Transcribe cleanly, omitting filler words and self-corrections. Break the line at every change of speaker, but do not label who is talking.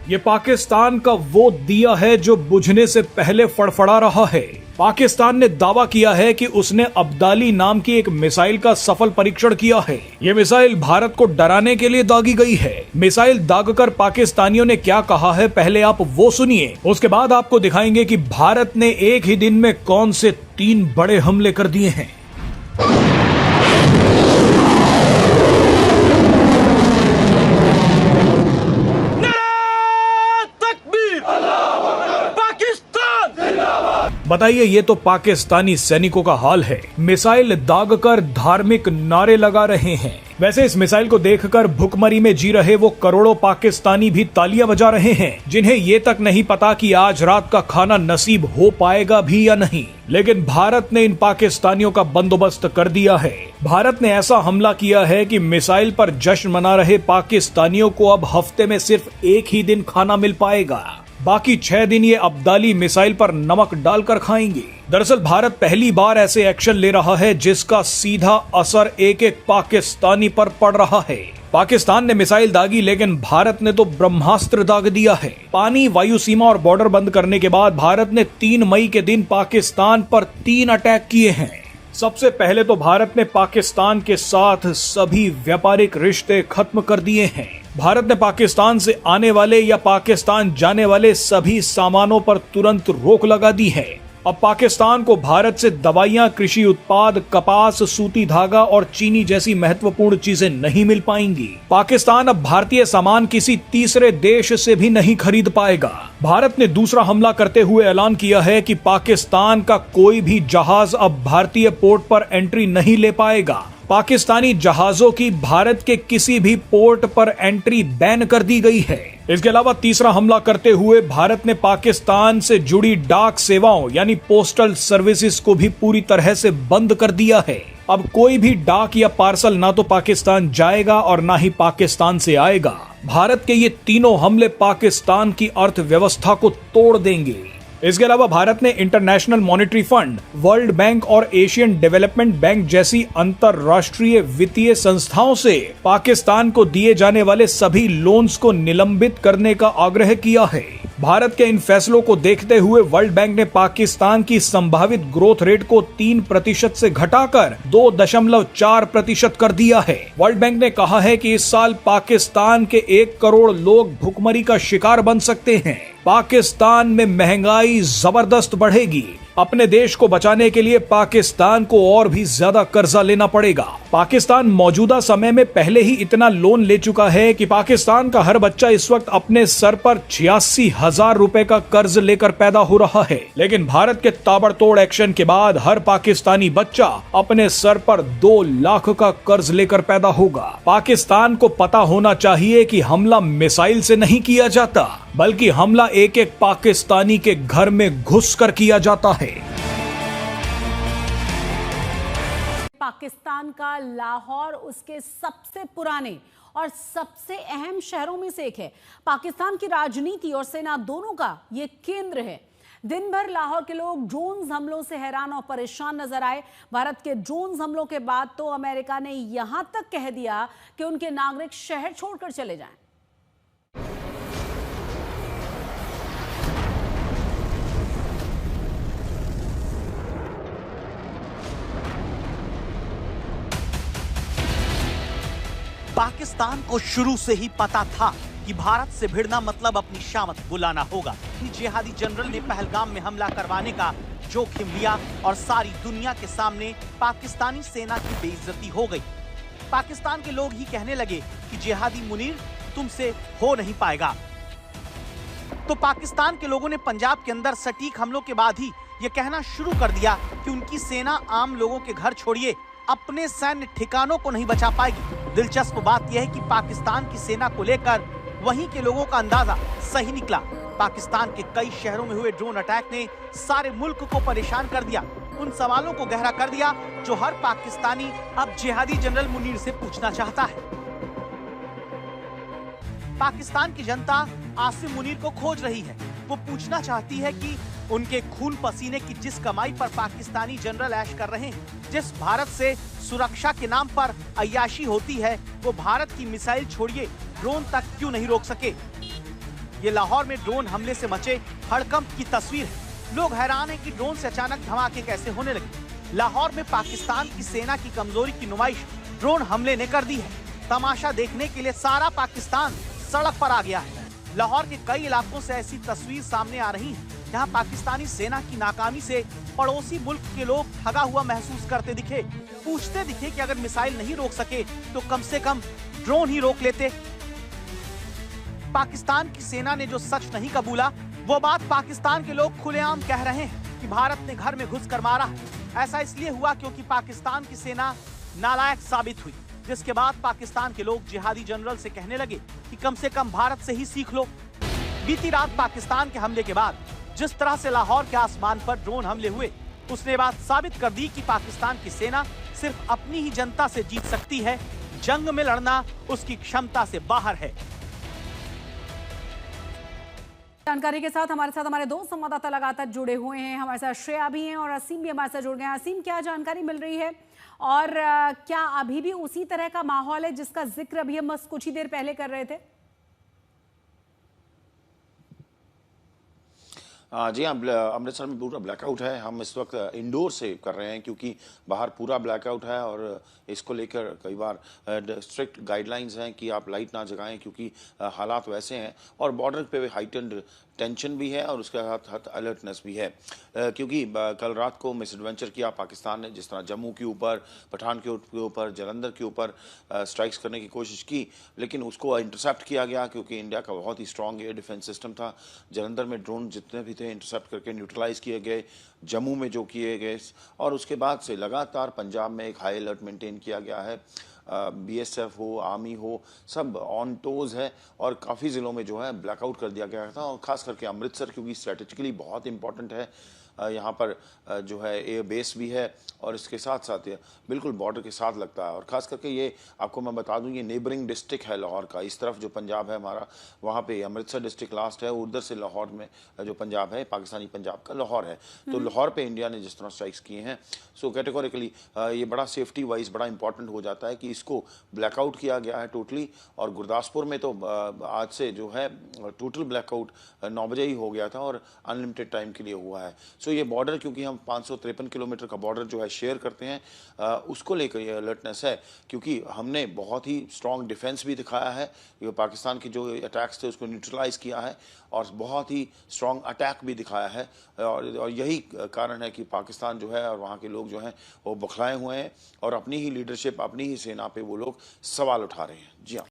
ये पाकिस्तान का वो दिया है जो बुझने से पहले फड़फड़ा रहा है। पाकिस्तान ने दावा किया है कि उसने अब्दाली नाम की एक मिसाइल का सफल परीक्षण किया है। ये मिसाइल भारत को डराने के लिए दागी गई है। मिसाइल दागकर पाकिस्तानियों ने क्या कहा है, पहले आप वो सुनिए, उसके बाद आपको दिखाएंगे कि भारत ने एक ही दिन में कौन से 3 बड़े हमले कर दिए हैं। बताइए, ये तो पाकिस्तानी सैनिकों का हाल है। मिसाइल दागकर धार्मिक नारे लगा रहे हैं। वैसे इस मिसाइल को देखकर भुखमरी में जी रहे वो करोड़ों पाकिस्तानी भी तालियां बजा रहे हैं, जिन्हें ये तक नहीं पता कि आज रात का खाना नसीब हो पाएगा भी या नहीं। लेकिन भारत ने इन पाकिस्तानियों का बंदोबस्त कर दिया है। भारत ने ऐसा हमला किया है कि मिसाइल पर जश्न मना रहे पाकिस्तानियों को अब हफ्ते में सिर्फ एक ही दिन खाना मिल पाएगा। बाकी 6 दिन ये अब्दाली मिसाइल पर नमक डालकर खाएंगे। दरअसल भारत पहली बार ऐसे एक्शन ले रहा है जिसका सीधा असर एक एक पाकिस्तानी पर पड़ रहा है। पाकिस्तान ने मिसाइल दागी, लेकिन भारत ने तो ब्रह्मास्त्र दाग दिया है। पानी, वायु सीमा और बॉर्डर बंद करने के बाद भारत ने 3 मई के दिन पाकिस्तान पर 3 अटैक किए हैं। सबसे पहले तो भारत ने पाकिस्तान के साथ सभी व्यापारिक रिश्ते खत्म कर दिए हैं। भारत ने पाकिस्तान से आने वाले या पाकिस्तान जाने वाले सभी सामानों पर तुरंत रोक लगा दी है। अब पाकिस्तान को भारत से दवाइयां, कृषि उत्पाद, कपास, सूती धागा और चीनी जैसी महत्वपूर्ण चीजें नहीं मिल पाएंगी। पाकिस्तान अब भारतीय सामान किसी तीसरे देश से भी नहीं खरीद पाएगा। भारत ने दूसरा हमला करते हुए ऐलान किया है कि पाकिस्तान का कोई भी जहाज अब भारतीय पोर्ट पर एंट्री नहीं ले पाएगा। पाकिस्तानी जहाजों की भारत के किसी भी पोर्ट पर एंट्री बैन कर दी गई है। इसके अलावा तीसरा हमला करते हुए भारत ने पाकिस्तान से जुड़ी डाक सेवाओं यानी पोस्टल सर्विसेज को भी पूरी तरह से बंद कर दिया है। अब कोई भी डाक या पार्सल ना तो पाकिस्तान जाएगा और ना ही पाकिस्तान से आएगा। भारत के ये तीनों हमले पाकिस्तान की अर्थव्यवस्था को तोड़ देंगे। इसके अलावा भारत ने international monetary fund, world bank और एशियन डेवलपमेंट बैंक जैसी अंतरराष्ट्रीय वित्तीय संस्थाओं से पाकिस्तान को दिए जाने वाले सभी लोन्स को निलंबित करने का आग्रह किया है। भारत के इन फैसलों को देखते हुए वर्ल्ड बैंक ने पाकिस्तान की संभावित ग्रोथ रेट को 3% से घटाकर 2.4% कर दिया है। वर्ल्ड बैंक ने कहा है कि इस साल पाकिस्तान के 1 करोड़ लोग भुखमरी का शिकार बन सकते हैं। पाकिस्तान में महंगाई जबरदस्त बढ़ेगी। अपने देश को बचाने के लिए पाकिस्तान को और भी ज्यादा कर्जा लेना पड़ेगा। पाकिस्तान मौजूदा समय में पहले ही इतना लोन ले चुका है कि पाकिस्तान का हर बच्चा इस वक्त अपने सर पर 86,000 रुपए का कर्ज लेकर पैदा हो रहा है। लेकिन भारत के ताबड़तोड़ एक्शन के बाद हर पाकिस्तानी बच्चा अपने सर पर 2 लाख का कर्ज लेकर पैदा होगा। पाकिस्तान को पता होना चाहिए कि हमला मिसाइल से नहीं किया जाता, बल्कि हमला एक एक पाकिस्तानी के घर में घुसकर किया जाता है।
पाकिस्तान का लाहौर उसके सबसे पुराने और सबसे अहम शहरों में से एक है। पाकिस्तान की राजनीति और सेना दोनों का ये केंद्र है। दिन भर लाहौर के लोग ड्रोन हमलों से हैरान और परेशान नजर आए। भारत के ड्रोन हमलों के बाद तो अमेरिका ने यहां तक कह दिया कि उनके नागरिक शहर छोड़कर चले जाएं।
पाकिस्तान को शुरू से ही पता था कि भारत से भिड़ना मतलब अपनी शामत बुलाना होगा। जिहादी जनरल ने पहलगाम में हमला करवाने का जोखिम लिया और सारी दुनिया के सामने पाकिस्तानी सेना की बेइज्जती हो गई। पाकिस्तान के लोग ही कहने लगे कि जिहादी मुनीर तुमसे हो नहीं पाएगा। तो पाकिस्तान के लोगों ने पंजाब के अंदर सटीक हमलों के बाद ही यह कहना शुरू कर दिया कि उनकी सेना आम लोगों के घर छोड़िए अपने सैन्य ठिकानों को नहीं बचा पाएगी। दिलचस्प बात यह है कि पाकिस्तान की सेना को लेकर वहीं के लोगों का अंदाजा सही निकला। पाकिस्तान के कई शहरों में हुए ड्रोन अटैक ने सारे मुल्क को परेशान कर दिया, उन सवालों को गहरा कर दिया जो हर पाकिस्तानी अब जिहादी जनरल मुनीर से पूछना चाहता है। पाकिस्तान की जनता आसिम मुनीर को खोज रही है। वो पूछना चाहती है कि उनके खून पसीने की जिस कमाई पर पाकिस्तानी जनरल ऐश कर रहे हैं, जिस भारत से सुरक्षा के नाम पर अय्याशी होती है, वो भारत की मिसाइल छोड़िए ड्रोन तक क्यों नहीं रोक सके। ये लाहौर में ड्रोन हमले से मचे हड़कंप की तस्वीर है। लोग हैरान हैं कि ड्रोन से अचानक धमाके कैसे होने लगे। लाहौर में पाकिस्तान की सेना की कमजोरी की नुमाइश ड्रोन हमले ने कर दी है। तमाशा देखने के लिए सारा पाकिस्तान सड़क पर आ गया है। लाहौर के कई इलाकों से ऐसी तस्वीर सामने आ रही है जहां पाकिस्तानी सेना की नाकामी से पड़ोसी मुल्क के लोग ठगा हुआ महसूस करते दिखे, पूछते दिखे कि अगर मिसाइल नहीं रोक सके तो कम से कम ड्रोन ही रोक लेते। पाकिस्तान की सेना ने जो सच नहीं कबूला, वो बात पाकिस्तान के लोग खुलेआम कह रहे हैं कि भारत ने घर में घुसकर मारा है। ऐसा इसलिए हुआ क्योंकि पाकिस्तान की सेना नालायक साबित हुई, जिसके बाद पाकिस्तान के लोग जिहादी जनरल से कहने लगे कि कम से कम भारत से ही सीख लो। बीती रात पाकिस्तान के हमले के बाद जिस तरह से लाहौर के आसमान पर ड्रोन हमले हुए, उसने बात साबित कर दी कि पाकिस्तान की सेना सिर्फ अपनी ही जनता से जीत सकती है। जंग में लड़ना उसकी क्षमता से बाहर है।
जानकारी के साथ हमारे दो संवाददाता लगातार जुड़े हुए हैं। हमारे साथ श्रेया भी हैं और असीम भी हमारे साथ जुड़ गए हैं। असीम, क्या जानकारी मिल रही है और क्या अभी भी उसी तरह का माहौल है जिसका जिक्र अभी हम बस कुछ ही देर पहले कर रहे थे?
जी हाँ, अमृतसर में पूरा ब्लैकआउट है। हम इस वक्त इंडोर से कर रहे हैं क्योंकि बाहर पूरा ब्लैकआउट है और इसको लेकर कई बार स्ट्रिक्ट गाइडलाइंस हैं कि आप लाइट ना जगाएं क्योंकि हालात वैसे हैं और बॉर्डर पे हाइटेंड टेंशन भी है और उसके साथ अलर्टनेस भी है क्योंकि कल रात को मिसएडवेंचर किया पाकिस्तान ने, जिस तरह जम्मू के ऊपर, पठानकोट के ऊपर, जालंधर के ऊपर स्ट्राइक्स करने की कोशिश की, लेकिन उसको इंटरसेप्ट किया गया क्योंकि इंडिया का बहुत ही स्ट्रॉन्ग एयर डिफेंस सिस्टम था। जालंधर में ड्रोन जितने भी थे इंटरसेप्ट करके न्यूट्रलाइज किए गए, जम्मू में जो किए गए, और उसके बाद से लगातार पंजाब में एक हाई अलर्ट मेंटेन किया गया है। बीएसएफ हो, आर्मी हो, सब ऑन टोज है और काफ़ी ज़िलों में जो है ब्लैकआउट कर दिया गया था और ख़ास करके अमृतसर क्योंकि स्ट्रेटेजिकली बहुत इंपॉर्टेंट है। यहाँ पर जो है एयर बेस भी है और इसके साथ साथ बिल्कुल बॉर्डर के साथ लगता है और ख़ास करके ये आपको मैं बता दूं, ये नेबरिंग डिस्ट्रिक्ट है लाहौर का। इस तरफ जो पंजाब है हमारा, वहाँ पे अमृतसर डिस्ट्रिक्ट लास्ट है, उधर से लाहौर में जो पंजाब है, पाकिस्तानी पंजाब का लाहौर है। तो लाहौर पे इंडिया ने जिस तरह स्ट्राइक्स किए हैं, सो कैटेगोरिकली ये बड़ा सेफ्टी वाइज बड़ा इंपॉर्टेंट हो जाता है कि इसको ब्लैकआउट किया गया है टोटली। और गुरदासपुर में तो आज से जो है टोटल ब्लैकआउट 9 बजे ही हो गया था और अनलिमिटेड टाइम के लिए हुआ है। सो ये बॉर्डर क्योंकि हम 553 किलोमीटर का बॉर्डर जो है शेयर करते हैं, उसको लेकर ये अलर्टनेस है क्योंकि हमने बहुत ही स्ट्रॉन्ग डिफेंस भी दिखाया है। ये पाकिस्तान की जो अटैक्स थे उसको न्यूट्रलाइज किया है और बहुत ही स्ट्रॉन्ग अटैक भी दिखाया है और यही कारण है कि पाकिस्तान जो है और वहाँ के लोग जो हैं वो बौखलाए हुए हैं और अपनी ही लीडरशिप, अपनी ही सेना पे वो लोग सवाल उठा रहे हैं। जी हाँ।